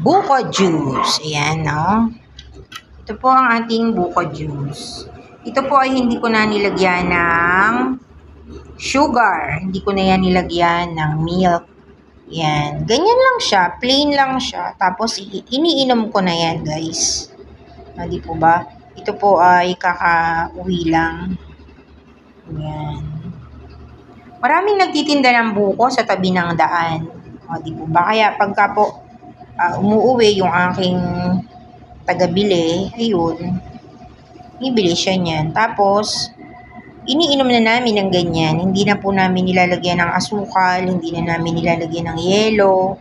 buko juice. Ayan, no? Ito po ang ating buko juice. Ito po ay hindi ko na nilagyan ng sugar. Hindi ko na yan nilagyan ng milk. Yan. Ganyan lang siya. Plain lang siya. Tapos, iniinom ko na yan, guys. Hindi po ba? Ito po ay kakauwi lang. Yan. Maraming nagtitinda ng buko sa tabi ng daan. Di po ba? Kaya pagka po umuuwi yung aking taga-bili, ayun, bibili siya niyan. Tapos, iniinom na namin ng ganyan. Hindi na po namin nilalagyan ng asukal, hindi na namin nilalagyan ng yelo.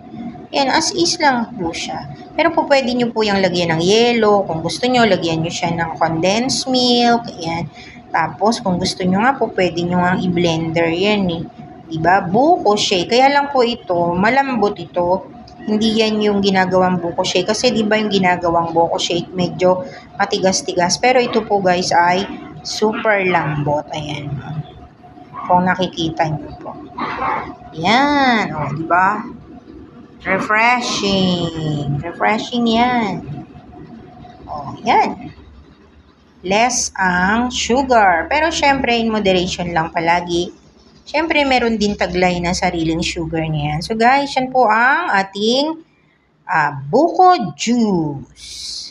Yan, as is lang po siya. Pero po pwede nyo po yung lagyan ng yelo. Kung gusto nyo, lagyan nyo siya ng condensed milk. Yan. Tapos, kung gusto nyo nga po, pwede nyo nga i-blender yan eh. Diba? Buko shake. Kaya lang po ito, malambot ito. Hindi yan yung ginagawang buko shake. Kasi diba yung ginagawang buko shake, medyo matigas-tigas. Pero ito po guys ay super lambot. Ayan. Kung nakikita nyo po. Yan. O, diba? Refreshing. Refreshing yan. O, yan. Less ang sugar. Pero syempre, in moderation lang palagi. Syempre, meron din taglay na sariling sugar niyan. So guys, yan po ang ating buko juice.